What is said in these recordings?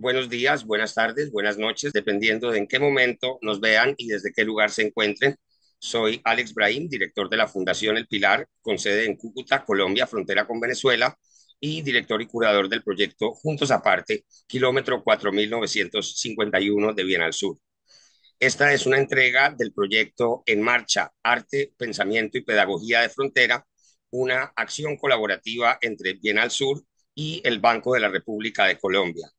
Buenos días, buenas tardes, buenas noches, dependiendo de en qué momento nos vean y desde qué lugar se encuentren. Soy Alex Brahim, director de la Fundación El Pilar, con sede en Cúcuta, Colombia, frontera con Venezuela, y director y curador del proyecto Juntos Aparte, kilómetro 4951 de Bien al Sur. Esta es una entrega del proyecto En Marcha, Arte, Pensamiento y Pedagogía de Frontera, una acción colaborativa entre Bien al Sur y el Banco de la República de Colombia.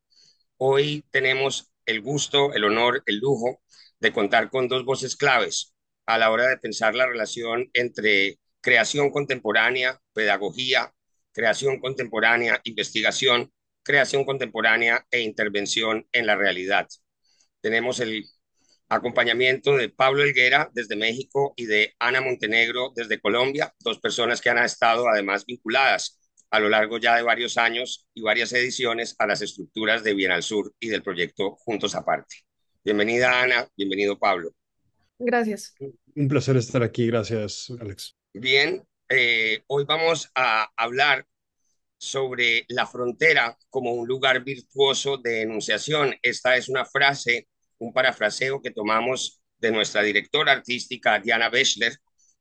Hoy tenemos el gusto, el honor, el lujo de contar con dos voces claves a la hora de pensar la relación entre creación contemporánea, pedagogía, creación contemporánea, investigación, creación contemporánea e intervención en la realidad. Tenemos el acompañamiento de Pablo Helguera desde México y de Ana Montenegro desde Colombia, dos personas que han estado además vinculadas a lo largo ya de varios años y varias ediciones a las estructuras de Bien al Sur y del proyecto Juntos Aparte. Bienvenida Ana, bienvenido Pablo. Gracias. Un placer estar aquí, gracias, Alex. Bien, hoy vamos a hablar sobre la frontera como un lugar virtuoso de enunciación. Esta es una frase, un parafraseo que tomamos de nuestra directora artística, Diana Bechler,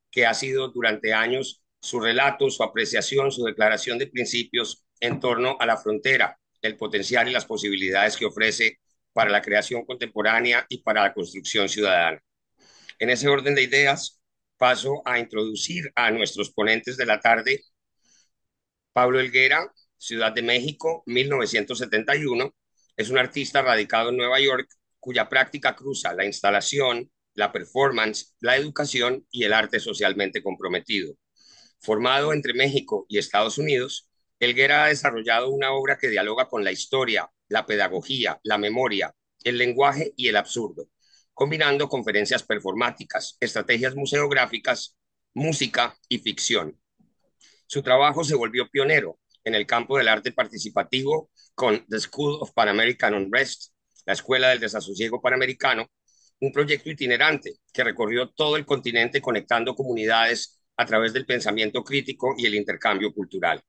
que ha sido durante años su relato, su apreciación, su declaración de principios en torno a la frontera, el potencial y las posibilidades que ofrece para la creación contemporánea y para la construcción ciudadana. En ese orden de ideas, paso a introducir a nuestros ponentes de la tarde. Pablo Helguera, Ciudad de México, 1971, es un artista radicado en Nueva York cuya práctica cruza la instalación, la performance, la educación y el arte socialmente comprometido. Formado entre México y Estados Unidos, Helguera ha desarrollado una obra que dialoga con la historia, la pedagogía, la memoria, el lenguaje y el absurdo, combinando conferencias performáticas, estrategias museográficas, música y ficción. Su trabajo se volvió pionero en el campo del arte participativo con The School of Pan American Unrest, la Escuela del Desasosiego Panamericano, un proyecto itinerante que recorrió todo el continente conectando comunidades a través del pensamiento crítico y el intercambio cultural.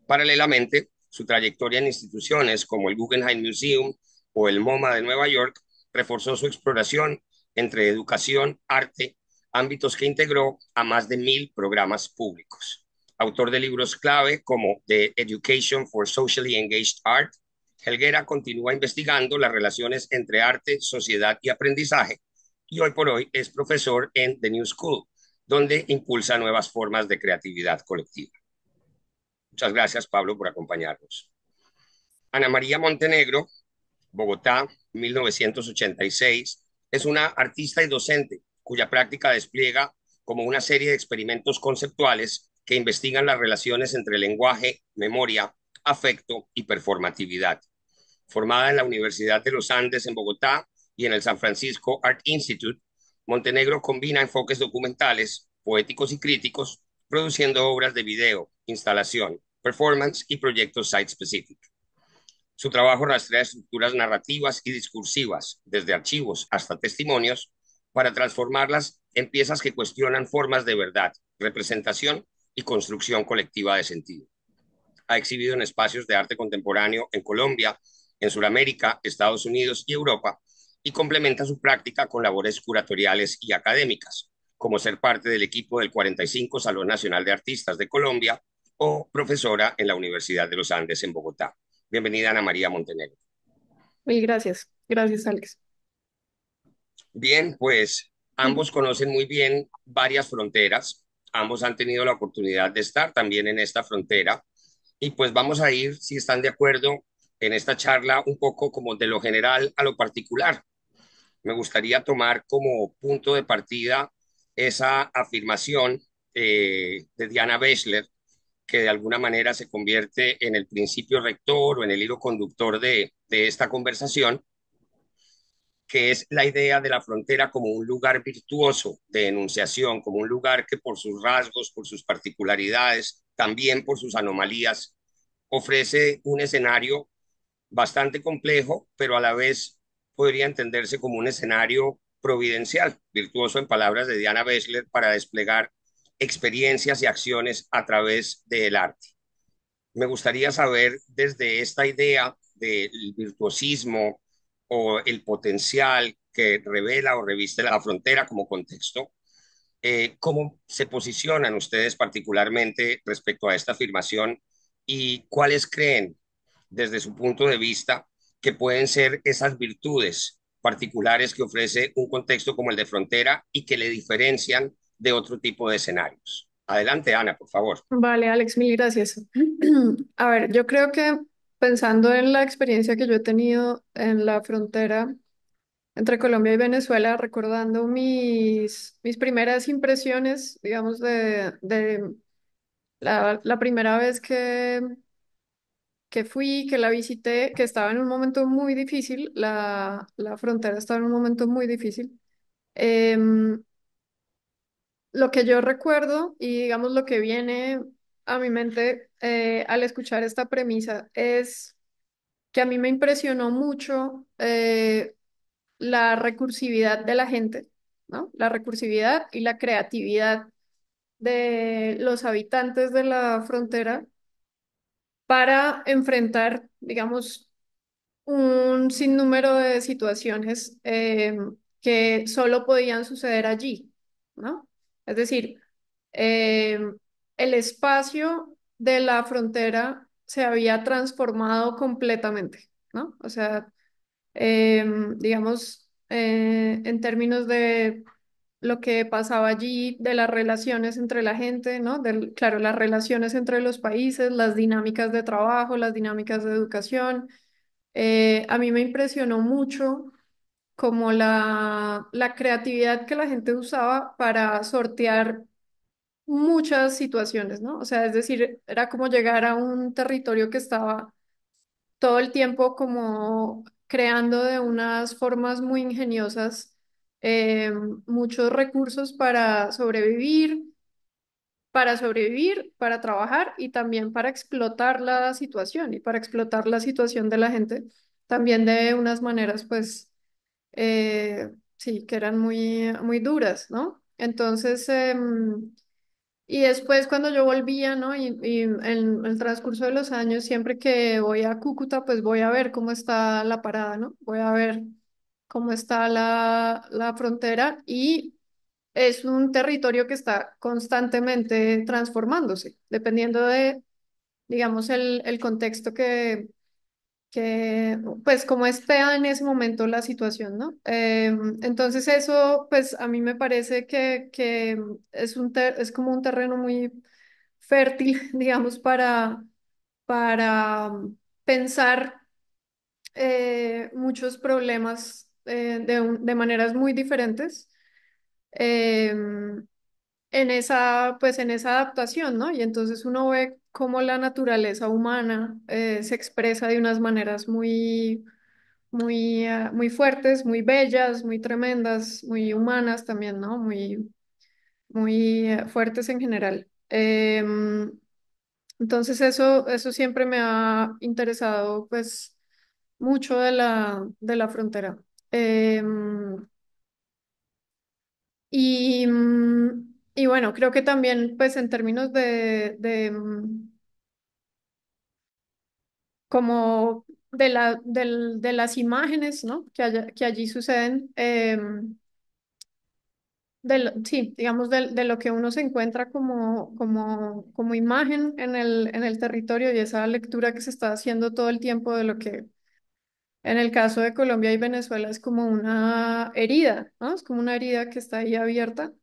Paralelamente, su trayectoria en instituciones como el Guggenheim Museum o el MoMA de Nueva York reforzó su exploración entre educación, arte, ámbitos que integró a más de 1.000 programas públicos. Autor de libros clave como The Education for Socially Engaged Art, Helguera continúa investigando las relaciones entre arte, sociedad y aprendizaje, y hoy por hoy es profesor en The New School, donde impulsa nuevas formas de creatividad colectiva. Muchas gracias, Pablo, por acompañarnos. Ana María Montenegro, Bogotá, 1986, es una artista y docente cuya práctica despliega como una serie de experimentos conceptuales que investigan las relaciones entre lenguaje, memoria, afecto y performatividad. Formada en la Universidad de los Andes en Bogotá y en el San Francisco Art Institute, Montenegro combina enfoques documentales, poéticos y críticos, produciendo obras de video, instalación, performance y proyectos site-specific. Su trabajo rastrea estructuras narrativas y discursivas, desde archivos hasta testimonios, para transformarlas en piezas que cuestionan formas de verdad, representación y construcción colectiva de sentido. Ha exhibido en espacios de arte contemporáneo en Colombia, en Sudamérica, Estados Unidos y Europa, y complementa su práctica con labores curatoriales y académicas, como ser parte del equipo del 45 Salón Nacional de Artistas de Colombia o profesora en la Universidad de los Andes en Bogotá. Bienvenida, Ana María Montenegro. Mil gracias. Gracias, Alex. Bien, pues ambos conocen muy bien varias fronteras, ambos han tenido la oportunidad de estar también en esta frontera y pues vamos a ir, si están de acuerdo, en esta charla un poco como de lo general a lo particular. Me gustaría tomar como punto de partida esa afirmación de Diana Bechler, que de alguna manera se convierte en el principio rector o en el hilo conductor de esta conversación, que es la idea de la frontera como un lugar virtuoso de enunciación, como un lugar que por sus rasgos, por sus particularidades, también por sus anomalías, ofrece un escenario bastante complejo, pero a la vez podría entenderse como un escenario providencial, virtuoso en palabras de Diana Bechler, para desplegar experiencias y acciones a través del arte. Me gustaría saber desde esta idea del virtuosismo o el potencial que revela o reviste la frontera como contexto. ¿Cómo se posicionan ustedes particularmente respecto a esta afirmación y cuáles creen desde su punto de vista que pueden ser esas virtudes particulares que ofrece un contexto como el de frontera y que le diferencian de otro tipo de escenarios? Adelante, Ana, por favor. Vale, Alex, mil gracias. A ver, yo creo que pensando en la experiencia que yo he tenido en la frontera entre Colombia y Venezuela, recordando mis primeras impresiones, digamos, de la primera vez que fui, que la visité, que estaba en un momento muy difícil, la frontera estaba en un momento muy difícil. Em, lo que yo recuerdo y digamos lo que viene a mi mente al escuchar esta premisa es que a mí me impresionó mucho la recursividad de la gente, ¿no? La recursividad y la creatividad de los habitantes de la frontera para enfrentar, digamos, un sinnúmero de situaciones que solo podían suceder allí, ¿no? Es decir, eh, el espacio de la frontera se había transformado completamente, ¿no? O sea, digamos, en términos de lo que pasaba allí, de las relaciones entre la gente, ¿no? Claro, las relaciones entre los países, las dinámicas de trabajo, las dinámicas de educación. A mí me impresionó mucho como la creatividad que la gente usaba para sortear muchas situaciones, ¿no? O sea, es decir, era como llegar a un territorio que estaba todo el tiempo como creando de unas formas muy ingeniosas muchos recursos para sobrevivir, para trabajar y también para explotar la situación y para explotar la situación de la gente, también de unas maneras, pues, sí, que eran muy, muy duras, ¿no? Entonces, y después cuando yo volvía, ¿no? Y en el transcurso de los años, siempre que voy a Cúcuta, pues voy a ver cómo está la parada, ¿no? Voy a ver cómo está la frontera y es un territorio que está constantemente transformándose, dependiendo de, digamos, el contexto pues, como esté en ese momento la situación, ¿no? Entonces eso, pues, a mí me parece que es como un terreno muy fértil, digamos, para pensar muchos problemas de maneras muy diferentes. em, pues en esa adaptación, ¿no? Y entonces uno ve cómo la naturaleza humana se expresa de unas maneras muy, muy, muy fuertes, muy bellas, muy tremendas, muy humanas también, ¿no? Muy, muy fuertes en general. Entonces eso siempre me ha interesado, pues, mucho de la frontera. Em, y bueno, creo que también, pues en términos como de las imágenes, ¿no? Que allí suceden, sí, digamos, de lo que uno se encuentra como imagen en en el territorio y esa lectura que se está haciendo todo el tiempo de lo que en el caso de Colombia y Venezuela es como una herida, ¿no? Es como una herida que está ahí abierta.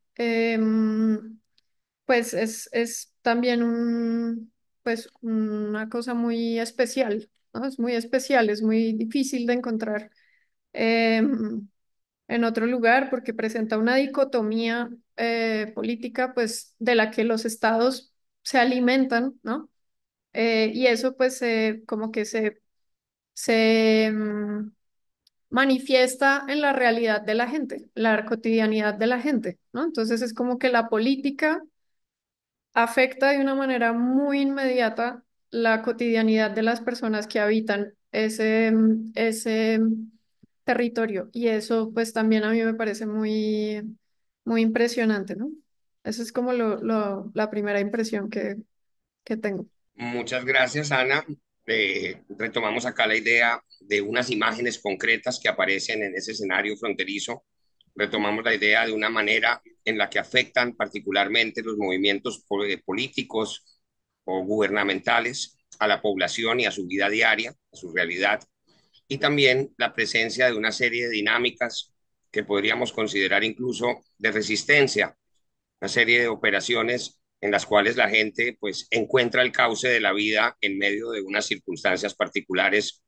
Pues es también pues una cosa muy especial, ¿no? Es muy especial, es muy difícil de encontrar em, en otro lugar porque presenta una dicotomía política, pues de la que los estados se alimentan, ¿no? Y eso pues como que se manifiesta en la realidad de la gente, la cotidianidad de la gente, ¿no? Entonces es como que la política afecta de una manera muy inmediata la cotidianidad de las personas que habitan ese territorio. Y eso pues también a mí me parece muy, muy impresionante, ¿no? Esa es como la primera impresión que tengo. Muchas gracias, Ana. retomamos acá la idea de unas imágenes concretas que aparecen en ese escenario fronterizo. Retomamos la idea de una manera en la que afectan particularmente los movimientos políticos o gubernamentales a la población y a su vida diaria, a su realidad, y también la presencia de una serie de dinámicas que podríamos considerar incluso de resistencia, una serie de operaciones en las cuales la gente pues encuentra el cauce de la vida en medio de unas circunstancias particulares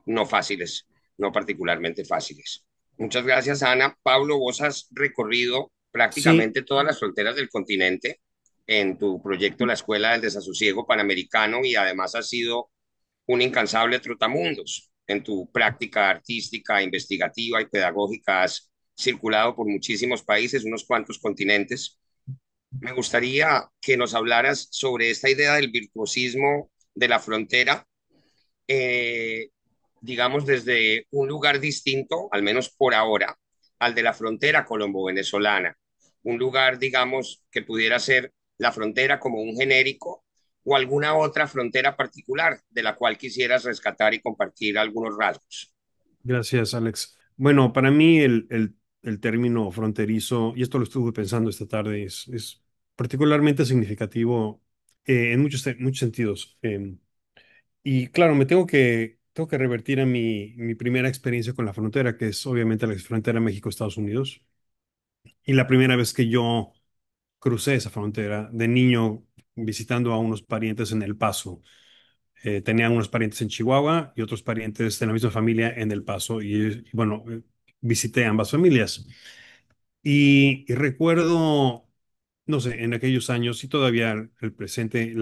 no fáciles, no particularmente fáciles. Muchas gracias, Ana. Pablo, vos has recorrido Sí, prácticamente todas las fronteras del continente en tu proyecto La Escuela del Desasosiego Panamericano y además has sido un incansable trotamundos. En tu práctica artística, investigativa y pedagógica has circulado por muchísimos países, unos cuantos continentes. Me gustaría que nos hablaras sobre esta idea del virtuosismo de la frontera, eh, digamos, desde un lugar distinto, al menos por ahora, al de la frontera colombo-venezolana. Un lugar, digamos, que pudiera ser la frontera como un genérico o alguna otra frontera particular de la cual quisieras rescatar y compartir algunos rasgos. gracias, Alex. Bueno, para mí el término fronterizo, y esto lo estuve pensando esta tarde, es particularmente significativo en muchos sentidos. Y claro, tengo que revertir a mi primera experiencia con la frontera, que es obviamente la frontera México-Estados Unidos. Y la primera vez que yo crucé esa frontera de niño visitando a unos parientes en El Paso. Tenía unos parientes en Chihuahua y otros parientes de la misma familia en El Paso. Bueno, visité ambas familias. Y recuerdo, no sé, en aquellos años y todavía el presente,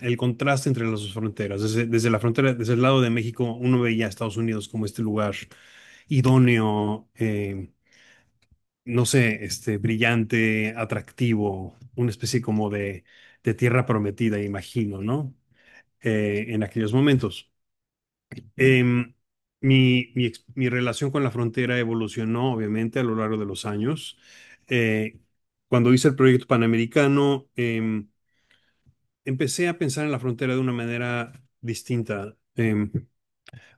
el contraste entre las dos fronteras. Desde la frontera, desde el lado de México, uno veía a Estados Unidos como este lugar idóneo, no sé, brillante, atractivo, una especie como de tierra prometida, imagino, ¿no? En aquellos momentos. Em, mi relación con la frontera evolucionó, obviamente, a lo largo de los años. Eh, Cuando hice el proyecto Panamericano, empecé a pensar en la frontera de una manera distinta, en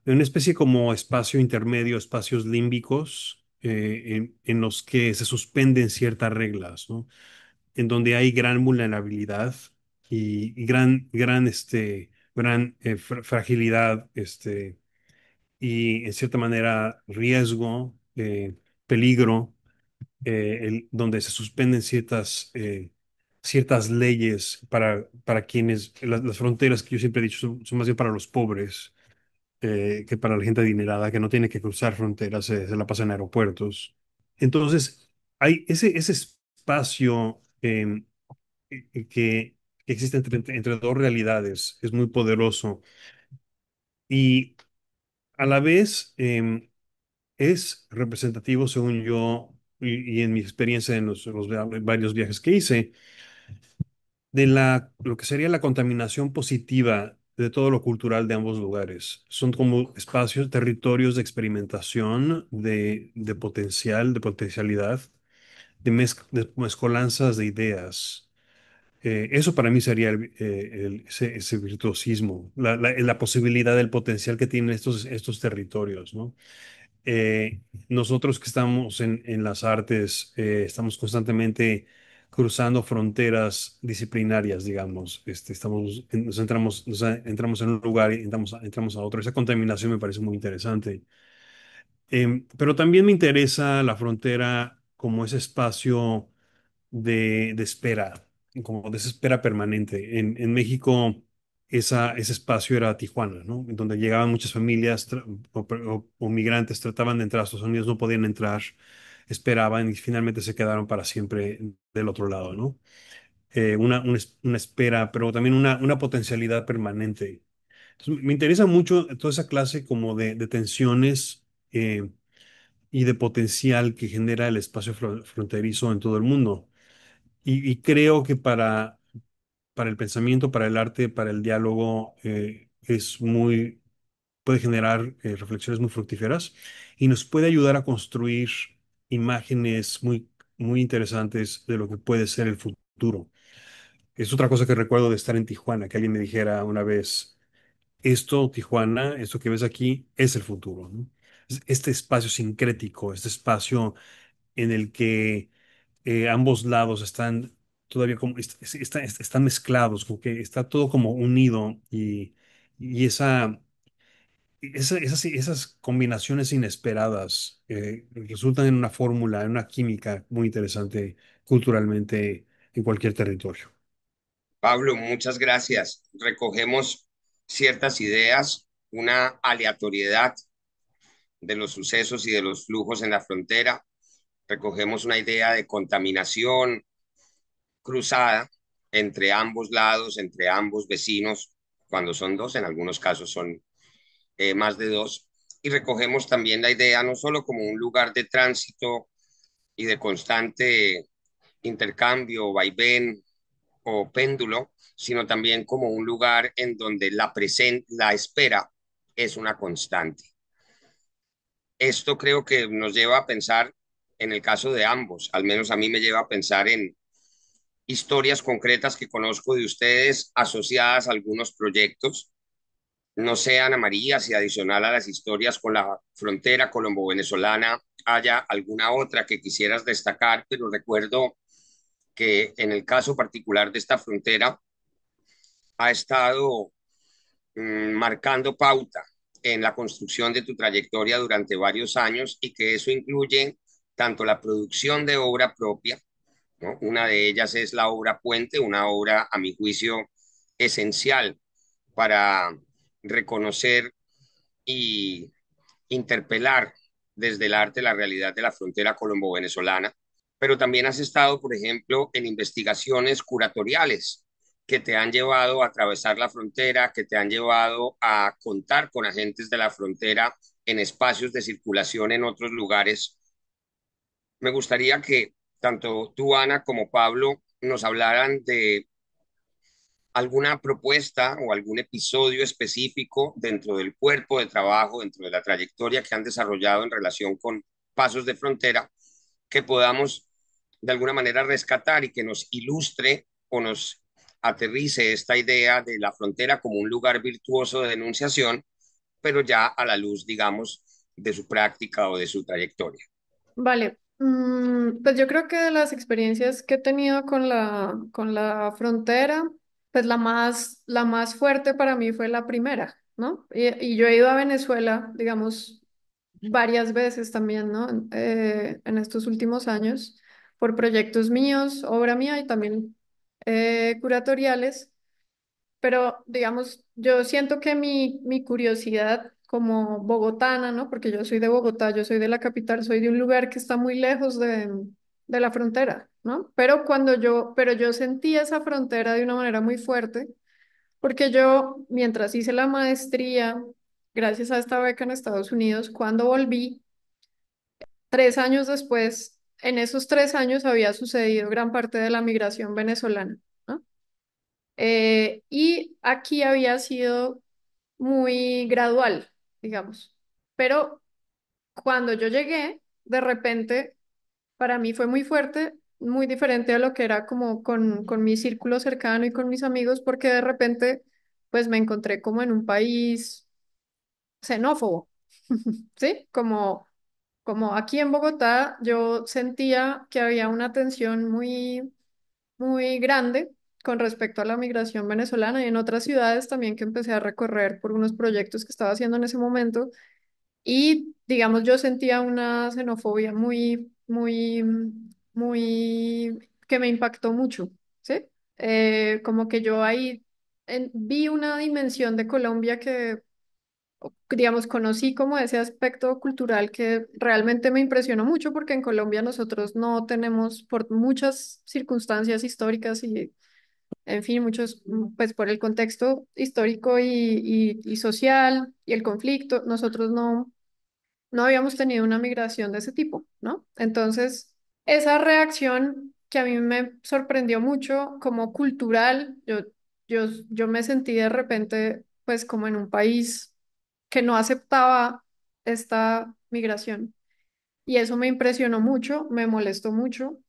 una especie como espacio intermedio, espacios límbicos, en los que se suspenden ciertas reglas, ¿no? En donde hay gran vulnerabilidad y gran fragilidad, y en cierta manera riesgo, peligro, donde se suspenden ciertas leyes para quienes, las fronteras que yo siempre he dicho son más bien para los pobres, que para la gente adinerada que no tiene que cruzar fronteras, se la pasa en aeropuertos. Entonces, hay ese espacio que existe entre dos realidades, es muy poderoso y a la vez es representativo, según yo, y en mi experiencia en los varios viajes que hice, de lo que sería la contaminación positiva de todo lo cultural de ambos lugares. Son como espacios, territorios de experimentación, de potencial, de potencialidad, de mezcolanzas de ideas. Eso para mí sería ese virtuosismo, la posibilidad, el potencial que tienen estos territorios, ¿no? Nosotros que estamos en las artes, estamos constantemente cruzando fronteras disciplinarias, digamos. Entramos en un lugar y entramos a otro. Esa contaminación me parece muy interesante. Pero también me interesa la frontera como ese espacio de espera, como de esa espera permanente. En México, ese espacio era Tijuana, ¿no? En donde llegaban muchas familias o migrantes, trataban de entrar a Estados Unidos, no podían entrar, esperaban y finalmente se quedaron para siempre del otro lado, ¿no? Una espera, pero también una potencialidad permanente. Entonces, me interesa mucho toda esa clase como de tensiones y de potencial que genera el espacio fronterizo en todo el mundo. Y creo que para el pensamiento, para el arte, para el diálogo, puede generar reflexiones muy fructíferas y nos puede ayudar a construir imágenes muy interesantes de lo que puede ser el futuro. Es otra cosa que recuerdo de estar en Tijuana, que alguien me dijera una vez. esto, Tijuana, esto que ves aquí, es el futuro, ¿no? Este espacio sincrético, este espacio en el que ambos lados están todavía como, están mezclados, como que está todo como unido y esas combinaciones inesperadas resultan en una fórmula, en una química muy interesante culturalmente en cualquier territorio. Pablo, muchas gracias. Recogemos ciertas ideas, una aleatoriedad de los sucesos y de los flujos en la frontera. Recogemos una idea de contaminación cruzada entre ambos lados, entre ambos vecinos, cuando son dos, en algunos casos son más de dos. Y recogemos también la idea no solo como un lugar de tránsito y de constante intercambio, vaivén o péndulo, sino también como un lugar en donde la espera es una constante. Esto creo que nos lleva a pensar en el caso de ambos, al menos a mí me lleva a pensar en historias concretas que conozco de ustedes asociadas a algunos proyectos. No sé, Ana María, si adicional a las historias con la frontera colombo-venezolana haya alguna otra que quisieras destacar, pero recuerdo que en el caso particular de esta frontera ha estado marcando pauta en la construcción de tu trayectoria durante varios años y que eso incluye tanto la producción de obra propia, ¿no? Una de ellas es la obra Puente, una obra, a mi juicio, esencial para reconocer y interpelar desde el arte la realidad de la frontera colombo-venezolana, pero también has estado, por ejemplo, en investigaciones curatoriales que te han llevado a atravesar la frontera, que te han llevado a contar con agentes de la frontera en espacios de circulación en otros lugares. Me gustaría que tanto tú, Ana, como Pablo nos hablaran de alguna propuesta o algún episodio específico dentro del cuerpo de trabajo, dentro de la trayectoria que han desarrollado en relación con pasos de frontera, que podamos de alguna manera rescatar y que nos ilustre o nos aterrice esta idea de la frontera como un lugar virtuoso de denunciación, pero ya a la luz, digamos, de su práctica o de su trayectoria. Vale, pues yo creo que de las experiencias que he tenido con la frontera, pues la más fuerte para mí fue la primera, ¿no? Y yo he ido a Venezuela, digamos, varias veces también, ¿no? En estos últimos años, por proyectos míos, obra mía y también curatoriales. Pero, digamos, yo siento que mi curiosidad como bogotana, ¿no? Porque yo soy de Bogotá, yo soy de la capital, soy de un lugar que está muy lejos de la frontera, ¿no? Pero yo sentí esa frontera de una manera muy fuerte, porque yo, mientras hice la maestría, gracias a esta beca en Estados Unidos, cuando volví, 3 años después, en esos 3 años había sucedido gran parte de la migración venezolana, ¿no? Y aquí había sido muy gradual, digamos. Pero cuando yo llegué, de repente, para mí fue muy fuerte, muy diferente a lo que era como con mi círculo cercano y con mis amigos, porque de repente, pues me encontré como en un país xenófobo, ¿sí? Como aquí en Bogotá, yo sentía que había una tensión muy grande con respecto a la migración venezolana y en otras ciudades también que empecé a recorrer por unos proyectos que estaba haciendo en ese momento. Y digamos, yo sentía una xenofobia que me impactó mucho, ¿sí? Como que yo ahí vi una dimensión de Colombia que, digamos, conocí como ese aspecto cultural que realmente me impresionó mucho porque en Colombia nosotros no tenemos, por muchas circunstancias históricas y en fin, pues por el contexto histórico y social y el conflicto, nosotros no habíamos tenido una migración de ese tipo, ¿no? Entonces, esa reacción que a mí me sorprendió mucho como cultural, yo me sentí de repente pues como en un país que no aceptaba esta migración y eso me impresionó mucho, me molestó mucho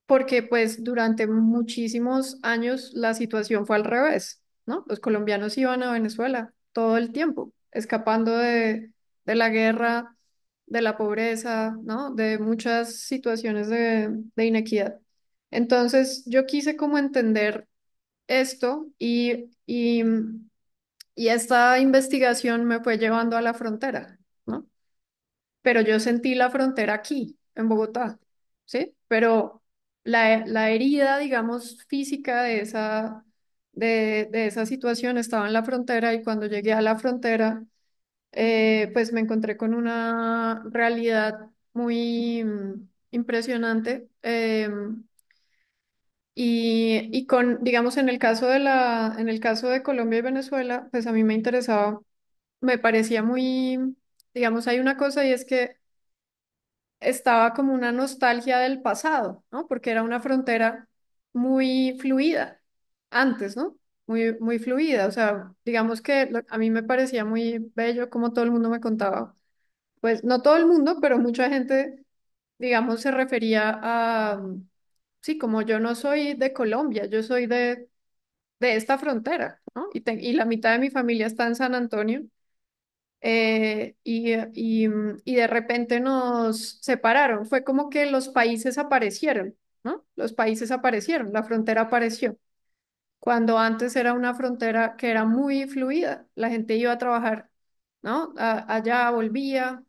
porque pues durante muchísimos años la situación fue al revés, ¿no? Los colombianos iban a Venezuela todo el tiempo, escapando de la guerra, de la pobreza, ¿no? De muchas situaciones de inequidad. Entonces, yo quise como entender esto y esta investigación me fue llevando a la frontera, ¿no? Pero yo sentí la frontera aquí, en Bogotá, ¿sí? Pero la herida, digamos, física de esa situación estaba en la frontera y cuando llegué a la frontera, pues me encontré con una realidad muy impresionante. Y con, digamos, en el caso en el caso de Colombia y Venezuela, pues a mí me interesaba, me parecía muy, digamos, hay una cosa y es que estaba como una nostalgia del pasado, ¿no? Porque era una frontera muy fluida antes, ¿no? Muy fluida. O sea, digamos que a mí me parecía muy bello como todo el mundo me contaba. Pues no todo el mundo, pero mucha gente, digamos, se refería a, sí, como yo no soy de Colombia, yo soy de esta frontera, ¿no? Y la mitad de mi familia está en San Antonio y de repente nos separaron. Fue como que los países aparecieron, ¿no? Los países aparecieron, la frontera apareció, cuando antes era una frontera que era muy fluida. La gente iba a trabajar, ¿no? Allá volvía,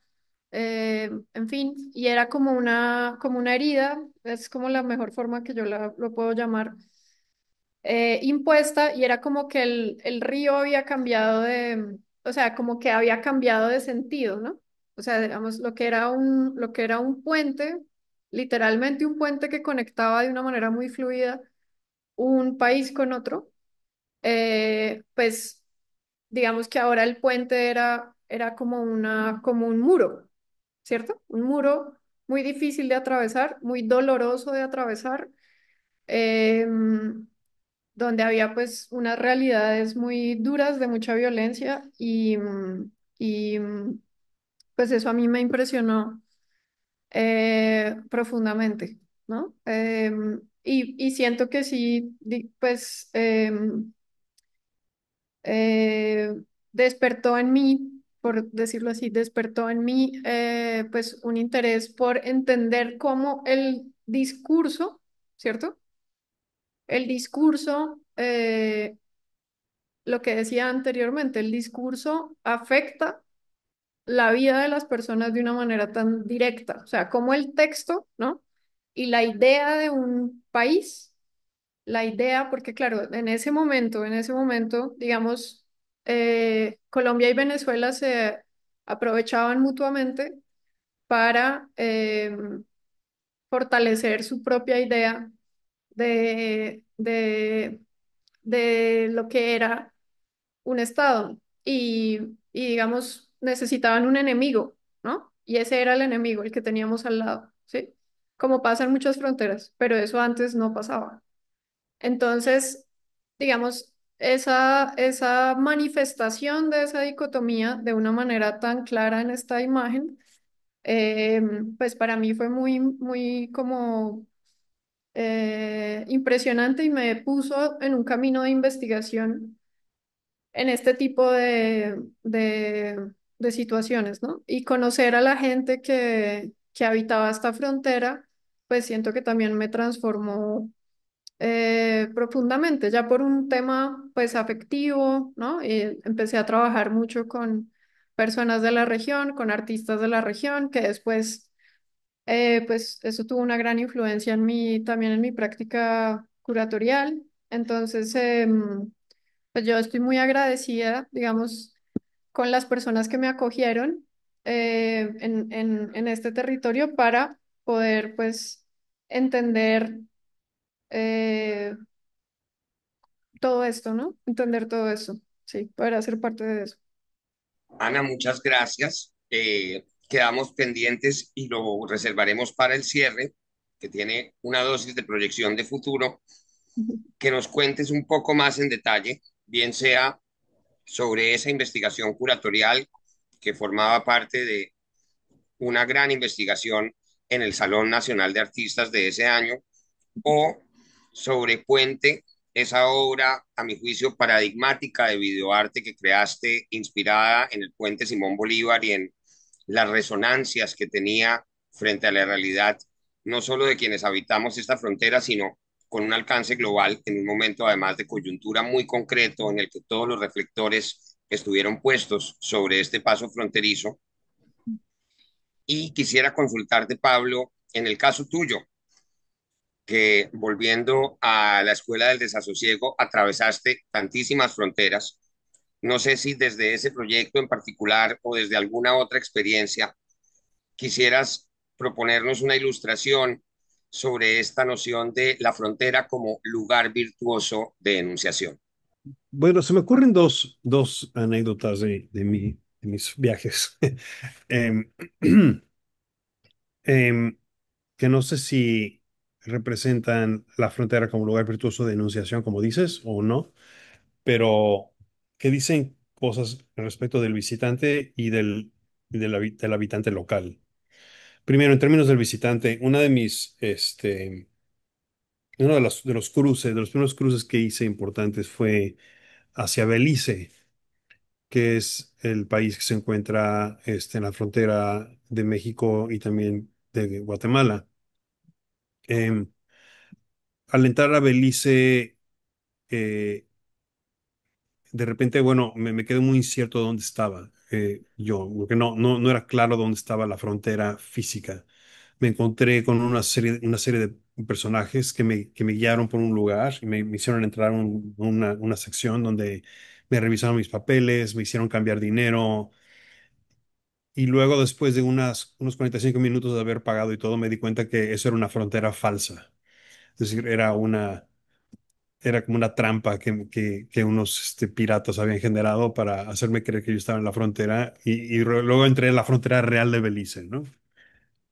en fin, y era como una herida, es como la mejor forma que yo lo puedo llamar impuesta y era como que el río había cambiado o sea, como que había cambiado de sentido, ¿no? O sea, digamos, lo que era un puente, literalmente un puente que conectaba de una manera muy fluida un país con otro, pues digamos que ahora el puente era como como un muro, ¿cierto? Un muro muy difícil de atravesar, muy doloroso de atravesar. em, Donde había pues unas realidades muy duras de mucha violencia y pues eso a mí me impresionó profundamente, ¿no? Y siento que sí, pues eh, despertó en mí, por decirlo así, despertó en mí pues un interés por entender cómo el discurso, ¿cierto? El discurso lo que decía anteriormente, el discurso afecta la vida de las personas de una manera tan directa, o sea, como el texto, ¿no? Y la idea de un país, la idea, porque claro, en ese momento, digamos, Colombia y Venezuela se aprovechaban mutuamente para fortalecer su propia idea de, de, de lo que era un estado digamos, necesitaban un enemigo, ¿no? Y ese era el enemigo, el que teníamos al lado, ¿sí? Como pasa en muchas fronteras, pero eso antes no pasaba. Entonces, digamos, esa manifestación de esa dicotomía de una manera tan clara en esta imagen, pues para mí fue muy como impresionante y me puso en un camino de investigación en este tipo de situaciones, ¿no? Y conocer a la gente que habitaba esta frontera, pues siento que también me transformó profundamente, ya por un tema pues afectivo, ¿no? Y empecé a trabajar mucho con personas de la región, con artistas de la región, que después, pues eso tuvo una gran influencia en mí, también en mi práctica curatorial. Entonces, pues yo estoy muy agradecida, digamos, con las personas que me acogieron en este territorio para poder, pues, entender eh, todo esto, ¿no? Entender todo eso, sí, poder hacer parte de eso. Ana, muchas gracias. Quedamos pendientes y lo reservaremos para el cierre, que tiene una dosis de proyección de futuro, que nos cuentes un poco más en detalle, bien sea sobre esa investigación curatorial que formaba parte de una gran investigación en el Salón Nacional de Artistas de ese año, o sobre Puente esa obra, a mi juicio, paradigmática de videoarte que creaste, inspirada en el puente Simón Bolívar y en las resonancias que tenía frente a la realidad, no solo de quienes habitamos esta frontera, sino con un alcance global, en un momento además de coyuntura muy concreto en el que todos los reflectores estuvieron puestos sobre este paso fronterizo. Y quisiera consultarte, Pablo, en el caso tuyo, que volviendo a la escuela del desasosiego, atravesaste tantísimas fronteras. No sé si desde ese proyecto en particular o desde alguna otra experiencia quisieras proponernos una ilustración sobre esta noción de la frontera como lugar virtuoso de enunciación. Bueno, se me ocurren dos anécdotas de mis viajes. Em, em, que no sé si representan la frontera como lugar virtuoso de enunciación, como dices, o no, pero que dicen cosas respecto del visitante y del habitante local. Primero, en términos del visitante, uno de los cruces, de los primeros cruces que hice importantes fue hacia Belice, que es el país que se encuentra en la frontera de México y también de Guatemala. Em, Al entrar a Belice, eh, de repente, bueno, me quedé muy incierto dónde estaba yo, porque no era claro dónde estaba la frontera física. Me encontré con una serie de personajes que me guiaron por un lugar y me hicieron entrar a una sección donde me revisaron mis papeles, me hicieron cambiar dinero. Y luego, después de unos 45 minutos de haber pagado y todo, me di cuenta que eso era una frontera falsa. Es decir, era como una trampa que unos piratas habían generado para hacerme creer que yo estaba en la frontera luego entré en la frontera real de Belice, ¿no?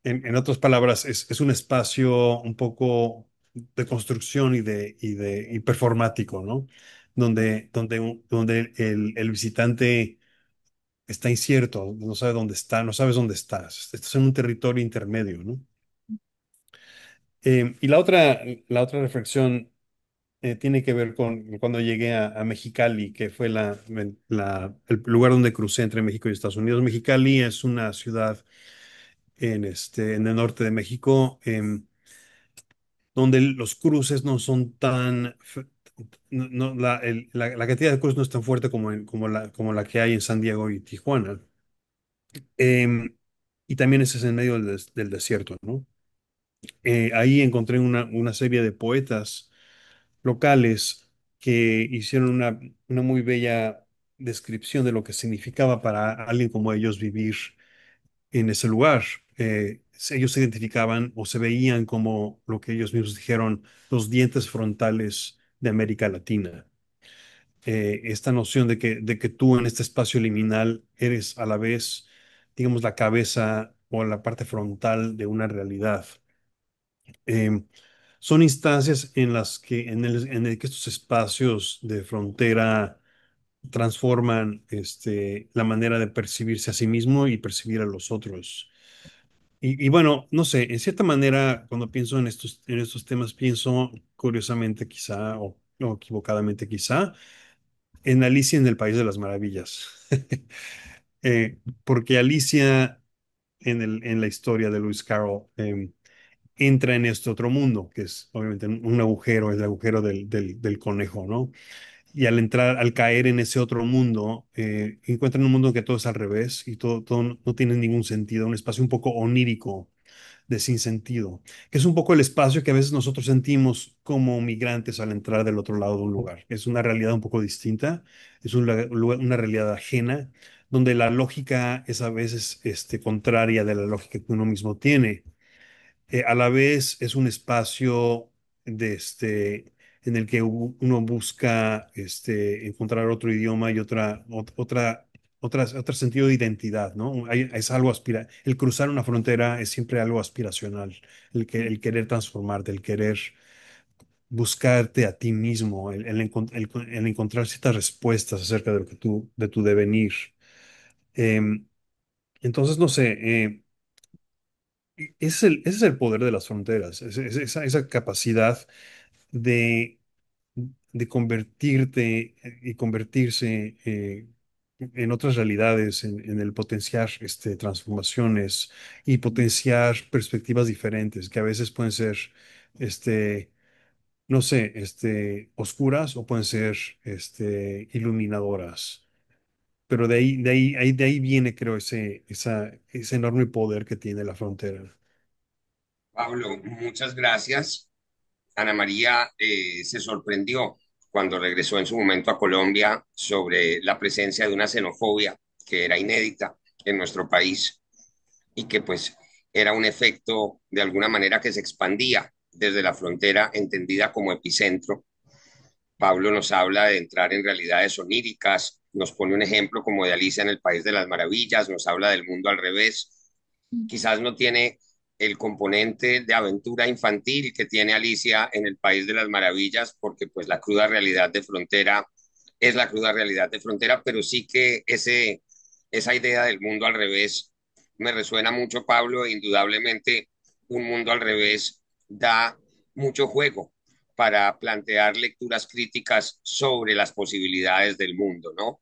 En otras palabras, es un espacio un poco de construcción y performático, ¿no? Donde el visitante está incierto, no sabe dónde está, no sabes dónde estás. Estás en un territorio intermedio, ¿no? Y la otra reflexión tiene que ver con cuando llegué a Mexicali, que fue el lugar donde crucé entre México y Estados Unidos. Mexicali es una ciudad en el norte de México, donde los cruces no son la cantidad de cruces no es tan fuerte como la que hay en San Diego y Tijuana. Em, y también ese es en medio del desierto, ¿no? Ahí encontré una serie de poetas locales que hicieron una muy bella descripción de lo que significaba para alguien como ellos vivir en ese lugar. Ellos se identificaban o se veían como lo que ellos mismos dijeron, los dientes frontales de América Latina. Esta noción de que tú en este espacio liminal eres a la vez, digamos, la cabeza o la parte frontal de una realidad. Em, Son instancias en las que, en el que estos espacios de frontera transforman la manera de percibirse a sí mismo y percibir a los otros. Y bueno, no sé, en cierta manera, cuando pienso en estos temas, pienso curiosamente quizá, o equivocadamente quizá, en Alicia en el País de las Maravillas. Porque Alicia en la historia de Lewis Carroll, entra en este otro mundo, que es obviamente un agujero, el agujero del conejo, ¿no? Y al entrar, al caer en ese otro mundo, encuentran un mundo que todo es al revés y todo no tiene ningún sentido, un espacio un poco onírico, de sinsentido, que es un poco el espacio que a veces nosotros sentimos como migrantes al entrar del otro lado de un lugar. Es una realidad un poco distinta, es una realidad ajena, donde la lógica es a veces contraria de la lógica que uno mismo tiene. A la vez es un espacio en el que uno busca encontrar otro idioma y otro sentido de identidad, ¿no? Es algo el cruzar una frontera es siempre algo aspiracional, el querer transformarte, el querer buscarte a ti mismo, el encontrar ciertas respuestas acerca de lo que de tu devenir. Em, entonces, no sé, ese es el poder de las fronteras, esa capacidad de, de convertirte y convertirse en otras realidades, en el potenciar transformaciones y potenciar perspectivas diferentes que a veces pueden ser, este, no sé, oscuras o pueden ser iluminadoras. Pero de ahí viene, creo, ese enorme poder que tiene la frontera. Pablo, muchas gracias. Ana María se sorprendió cuando regresó en su momento a Colombia sobre la presencia de una xenofobia que era inédita en nuestro país y que pues era un efecto de alguna manera que se expandía desde la frontera entendida como epicentro. Pablo nos habla de entrar en realidades oníricas, nos pone un ejemplo como de Alicia en el País de las Maravillas, nos habla del mundo al revés. Quizás no tiene el componente de aventura infantil que tiene Alicia en el País de las Maravillas, porque pues la cruda realidad de frontera es la cruda realidad de frontera, pero sí que esa idea del mundo al revés me resuena mucho, Pablo, e indudablemente un mundo al revés da mucho juego para plantear lecturas críticas sobre las posibilidades del mundo, ¿no?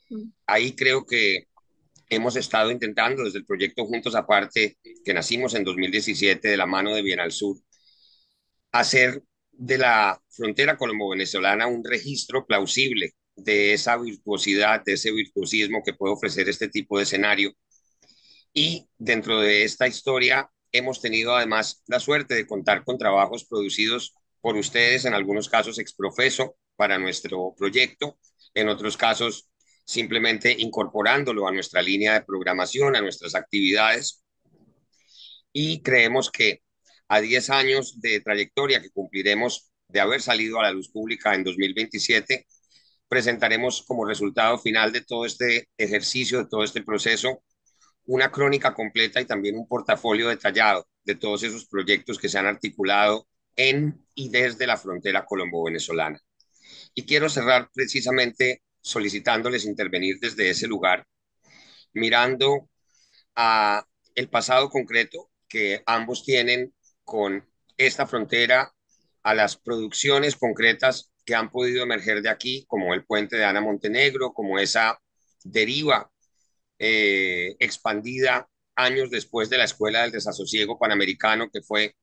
Mm. Ahí creo que hemos estado intentando desde el proyecto Juntos Aparte, que nacimos en 2017 de la mano de Bien al Sur, hacer de la frontera colombo-venezolana un registro plausible de esa virtuosidad, de ese virtuosismo que puede ofrecer este tipo de escenario. Y dentro de esta historia hemos tenido además la suerte de contar con trabajos producidos por ustedes, en algunos casos exprofeso para nuestro proyecto, en otros casos simplemente incorporándolo a nuestra línea de programación, a nuestras actividades. Y creemos que a 10 años de trayectoria que cumpliremos de haber salido a la luz pública en 2027, presentaremos como resultado final de todo este ejercicio, de todo este proceso, una crónica completa y también un portafolio detallado de todos esos proyectos que se han articulado en y desde la frontera colombo-venezolana. Y quiero cerrar precisamente solicitándoles intervenir desde ese lugar, mirando a el pasado concreto que ambos tienen con esta frontera, a las producciones concretas que han podido emerger de aquí, como el puente de Ana Montenegro, como esa deriva expandida años después de la Escuela del Desasosiego Panamericano, que fue,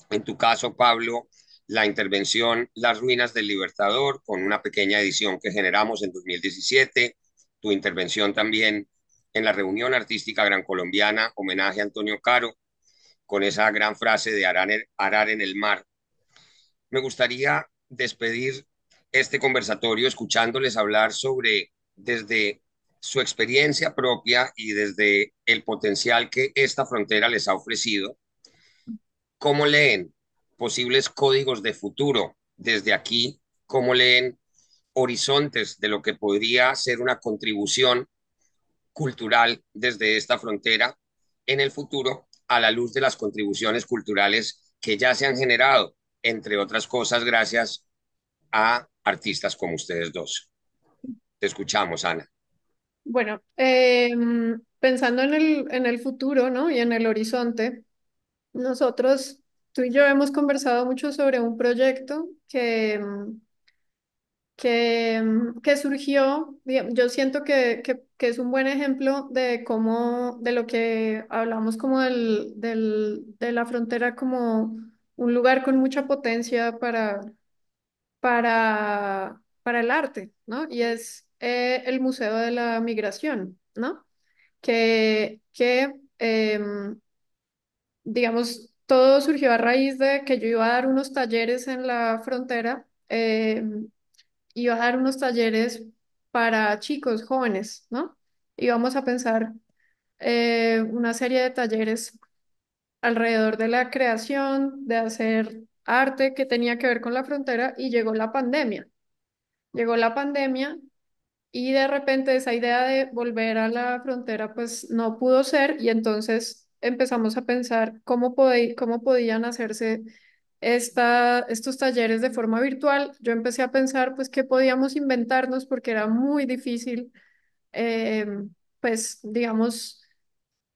en tu caso, Pablo, la intervención Las Ruinas del Libertador, con una pequeña edición que generamos en 2017, tu intervención también en la reunión artística gran colombiana, homenaje a Antonio Caro, con esa gran frase de arar en el mar. Me gustaría despedir este conversatorio escuchándoles hablar sobre desde su experiencia propia y desde el potencial que esta frontera les ha ofrecido, cómo leen posibles códigos de futuro desde aquí, cómo leen horizontes de lo que podría ser una contribución cultural desde esta frontera en el futuro a la luz de las contribuciones culturales que ya se han generado, entre otras cosas, gracias a artistas como ustedes dos. Te escuchamos, Ana. Bueno, pensando en el futuro, ¿no? Y en el horizonte, nosotros, tú y yo hemos conversado mucho sobre un proyecto que surgió, yo siento que es un buen ejemplo de cómo, de lo que hablamos como de la frontera como un lugar con mucha potencia para el arte, ¿no? Y es el Museo de la Migración, ¿no? Que digamos, todo surgió a raíz de que yo iba a dar unos talleres en la frontera. Iba a dar unos talleres para chicos jóvenes, ¿no? Íbamos a pensar una serie de talleres alrededor de la creación, de hacer arte que tenía que ver con la frontera y llegó la pandemia. Llegó la pandemia y de repente esa idea de volver a la frontera pues no pudo ser y entonces empezamos a pensar cómo podían hacerse estos talleres de forma virtual. Yo empecé a pensar pues qué podíamos inventarnos porque era muy difícil eh, pues digamos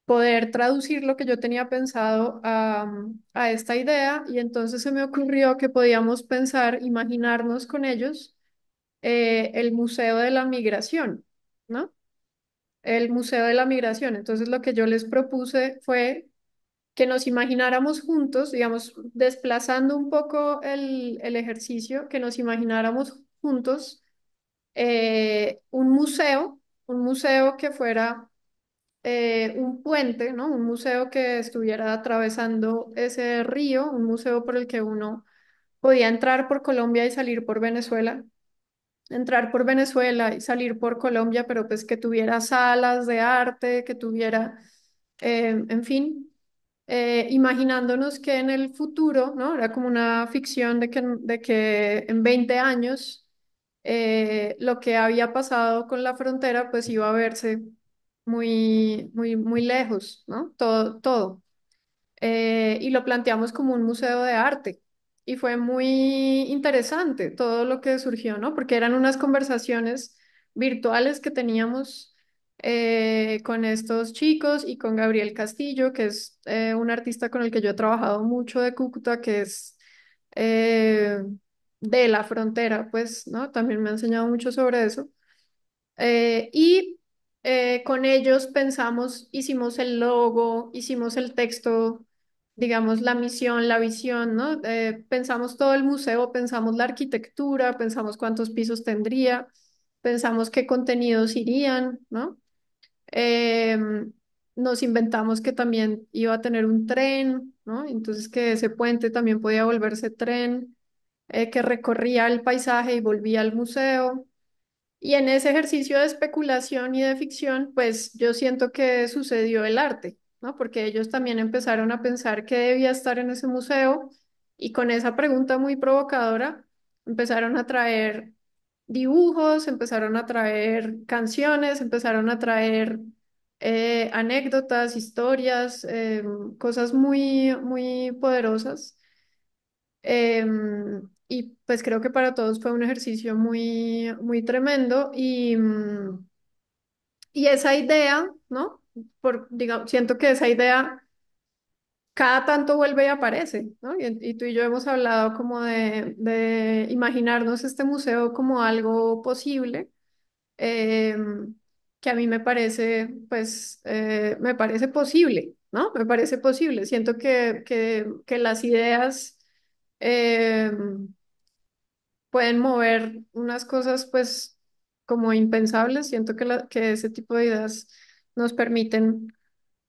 poder traducir lo que yo tenía pensado a esta idea y entonces se me ocurrió que podíamos pensar, imaginarnos con ellos el Museo de la Migración, ¿no? El Museo de la Migración. Entonces lo que yo les propuse fue que nos imagináramos juntos, digamos, desplazando un poco el ejercicio, que nos imagináramos juntos un museo que fuera un puente, ¿no? Un museo que estuviera atravesando ese río, un museo por el que uno podía entrar por Colombia y salir por Venezuela, entrar por Venezuela y salir por Colombia, pero pues que tuviera salas de arte, que tuviera, en fin, imaginándonos que en el futuro, ¿no? Era como una ficción de que en 20 años lo que había pasado con la frontera pues iba a verse muy, muy, muy lejos, ¿no? Todo, todo. Y lo planteamos como un museo de arte. Y fue muy interesante todo lo que surgió, ¿no? Porque eran unas conversaciones virtuales que teníamos con estos chicos y con Gabriel Castillo, que es un artista con el que yo he trabajado mucho de Cúcuta, que es eh, de la frontera, pues, ¿no? También me ha enseñado mucho sobre eso. Y con ellos pensamos, hicimos el logo, hicimos el texto, digamos, la misión, la visión, ¿no? Pensamos todo el museo, pensamos la arquitectura, pensamos cuántos pisos tendría, pensamos qué contenidos irían, ¿no? Nos inventamos que también iba a tener un tren, ¿no? Entonces que ese puente también podía volverse tren, que recorría el paisaje y volvía al museo. Y en ese ejercicio de especulación y de ficción, pues yo siento que sucedió el arte, ¿no? Porque ellos también empezaron a pensar qué debía estar en ese museo y con esa pregunta muy provocadora empezaron a traer dibujos, empezaron a traer canciones, empezaron a traer anécdotas, historias, cosas muy, muy poderosas. Y pues creo que para todos fue un ejercicio muy, muy tremendo y esa idea, ¿no? Digamos, siento que esa idea cada tanto vuelve y aparece, ¿no? Y tú y yo hemos hablado como de imaginarnos este museo como algo posible, que a mí me parece, pues, me parece posible, ¿no? Me parece posible. Siento que las ideas... em, pueden mover unas cosas pues como impensables. Siento que ese tipo de ideas nos permiten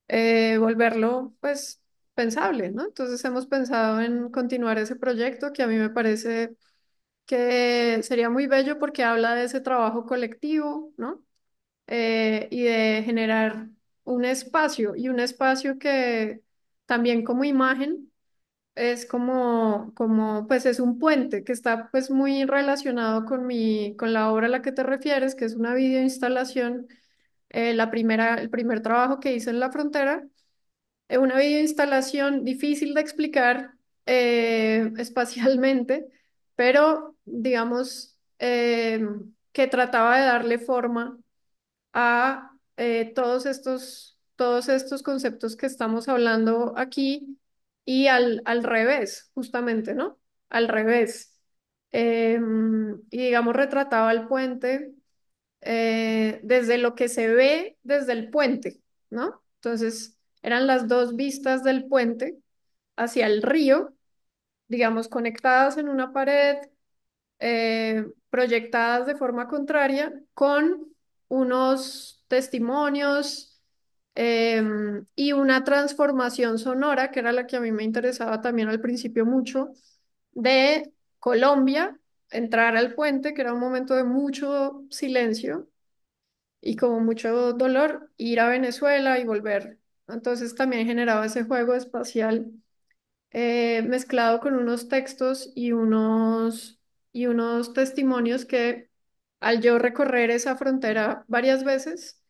volverlo pues pensable, ¿no? Entonces hemos pensado en continuar ese proyecto que a mí me parece que sería muy bello porque habla de ese trabajo colectivo, ¿no? Y de generar un espacio y un espacio que también como imagen es pues es un puente que está pues muy relacionado con la obra a la que te refieres, que es una videoinstalación, el primer trabajo que hice en la frontera, una videoinstalación difícil de explicar espacialmente, pero digamos que trataba de darle forma a todos estos conceptos que estamos hablando aquí y al revés, justamente, ¿no? Al revés. Y digamos, retrataba el puente desde lo que se ve desde el puente, ¿no? Entonces, eran las dos vistas del puente hacia el río, digamos, conectadas en una pared proyectadas de forma contraria con unos testimonios y una transformación sonora, que era la que a mí me interesaba también al principio mucho, de Colombia, entrar al puente, que era un momento de mucho silencio y como mucho dolor, ir a Venezuela y volver. Entonces también generaba ese juego espacial mezclado con unos textos y unos testimonios que al yo recorrer esa frontera varias veces,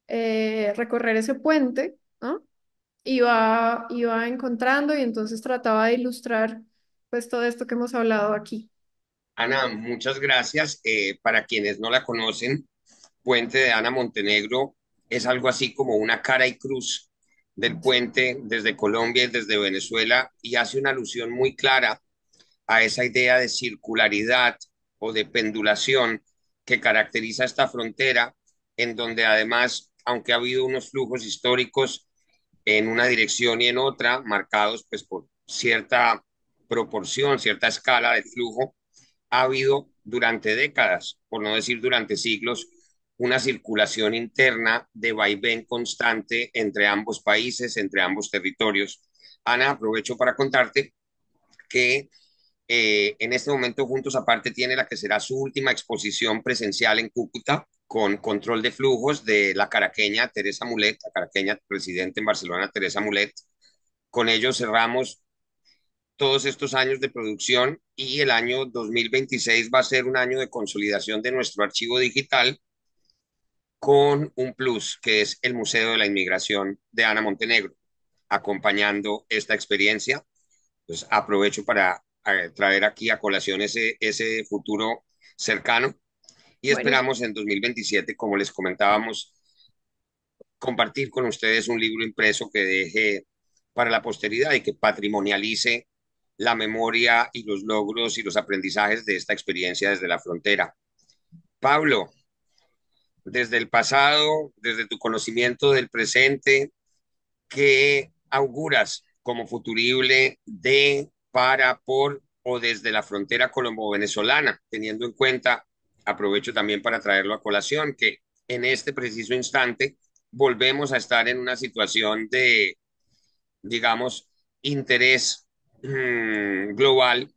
recorrer ese puente, ¿no? Iba encontrando y entonces trataba de ilustrar pues todo esto que hemos hablado aquí. Ana, muchas gracias. Para quienes no la conocen, Puente de Ana Montenegro es algo así como una cara y cruz del puente desde Colombia y desde Venezuela y hace una alusión muy clara a esa idea de circularidad o de pendulación que caracteriza esta frontera, en donde además, aunque ha habido unos flujos históricos en una dirección y en otra, marcados pues por cierta proporción, cierta escala de flujo, ha habido durante décadas, por no decir durante siglos, una circulación interna de vaivén constante entre ambos países, entre ambos territorios. Ana, aprovecho para contarte que en este momento Juntos Aparte tiene la que será su última exposición presencial en Cúcuta con control de flujos de la caraqueña Teresa Mulet, la caraqueña residente en Barcelona Teresa Mulet. Con ello cerramos todos estos años de producción y el año 2026 va a ser un año de consolidación de nuestro archivo digital con un plus que es el Museo de la Inmigración de Ana Montenegro, acompañando esta experiencia. Pues aprovecho para traer aquí a colación ese futuro cercano y Bueno, esperamos en 2027, como les comentábamos, compartir con ustedes un libro impreso que deje para la posteridad y que patrimonialice la memoria y los logros y los aprendizajes de esta experiencia desde la frontera. Pablo, desde el pasado, desde tu conocimiento del presente, ¿qué auguras como futurible de, para, por o desde la frontera colombo-venezolana, teniendo en cuenta, aprovecho también para traerlo a colación, que en este preciso instante volvemos a estar en una situación de, digamos, interés global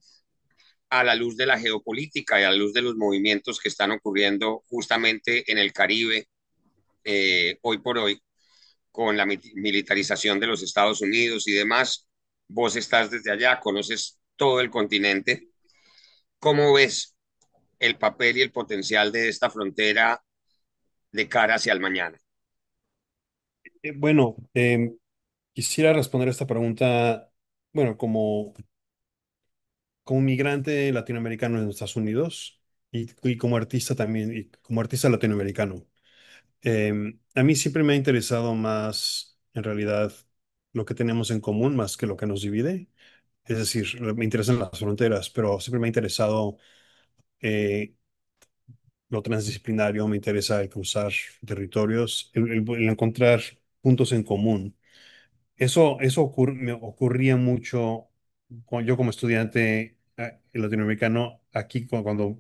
a la luz de la geopolítica y a la luz de los movimientos que están ocurriendo justamente en el Caribe hoy por hoy, con la militarización de los Estados Unidos y demás. Vos estás desde allá, conoces todo el continente. ¿Cómo ves el papel y el potencial de esta frontera de cara hacia el mañana? Bueno, quisiera responder esta pregunta, bueno, como migrante latinoamericano en Estados Unidos y como artista también, y como artista latinoamericano. A mí siempre me ha interesado más, en realidad, lo que tenemos en común más que lo que nos divide. Es decir, me interesan las fronteras, pero siempre me ha interesado eh, lo transdisciplinario, me interesa el cruzar territorios, el encontrar puntos en común. Eso me ocurría mucho yo como estudiante latinoamericano aquí cuando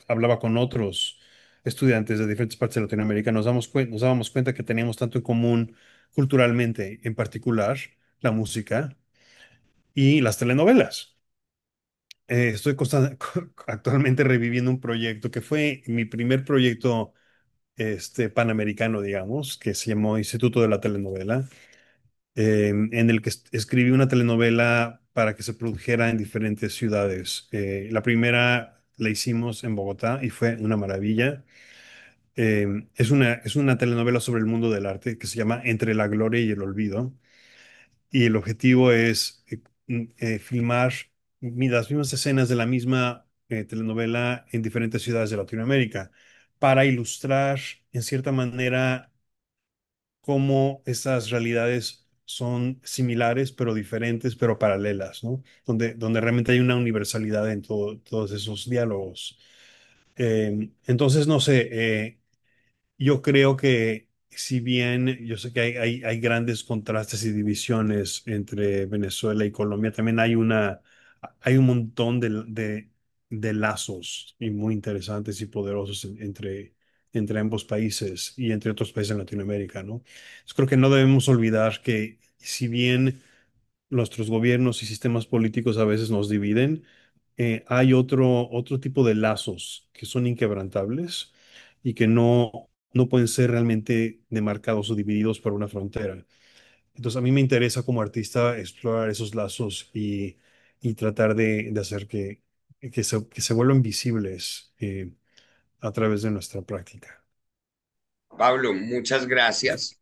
hablaba con otros estudiantes de diferentes partes de Latinoamérica, nos dábamos cuenta que teníamos tanto en común culturalmente, en particular la música y las telenovelas. Actualmente reviviendo un proyecto que fue mi primer proyecto panamericano, digamos, que se llamó Instituto de la Telenovela, en el que escribí una telenovela para que se produjera en diferentes ciudades. La primera la hicimos en Bogotá y fue una maravilla. Es una telenovela sobre el mundo del arte que se llama Entre la Gloria y el Olvido. Y el objetivo es filmar las mismas escenas de la misma telenovela en diferentes ciudades de Latinoamérica para ilustrar, en cierta manera, cómo esas realidades son similares, pero diferentes, pero paralelas, ¿no? Donde realmente hay una universalidad en todos esos diálogos. Entonces, no sé, yo creo que si bien yo sé que hay grandes contrastes y divisiones entre Venezuela y Colombia, también hay un montón de lazos y muy interesantes y poderosos entre ambos países y entre otros países en Latinoamérica, ¿no? Yo creo que no debemos olvidar que si bien nuestros gobiernos y sistemas políticos a veces nos dividen, hay otro tipo de lazos que son inquebrantables y que no pueden ser realmente demarcados o divididos por una frontera. Entonces, a mí me interesa como artista explorar esos lazos y tratar de hacer que se vuelvan visibles a través de nuestra práctica. Pablo, muchas gracias.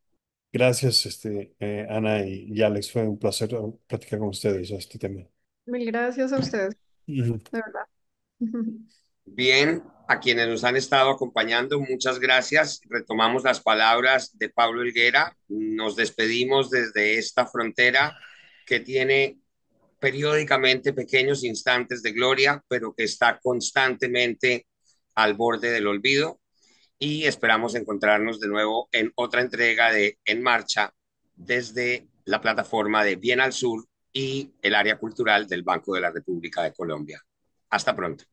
Gracias, Ana y Alex. Fue un placer platicar con ustedes a este tema. mil gracias a ustedes, Ujú. de verdad. Bien, a quienes nos han estado acompañando, muchas gracias. Retomamos las palabras de Pablo Helguera. Nos despedimos desde esta frontera que tiene periódicamente pequeños instantes de gloria, pero que está constantemente al borde del olvido y esperamos encontrarnos de nuevo en otra entrega de En Marcha desde la plataforma de Bien al Sur y el área cultural del Banco de la República de Colombia. Hasta pronto.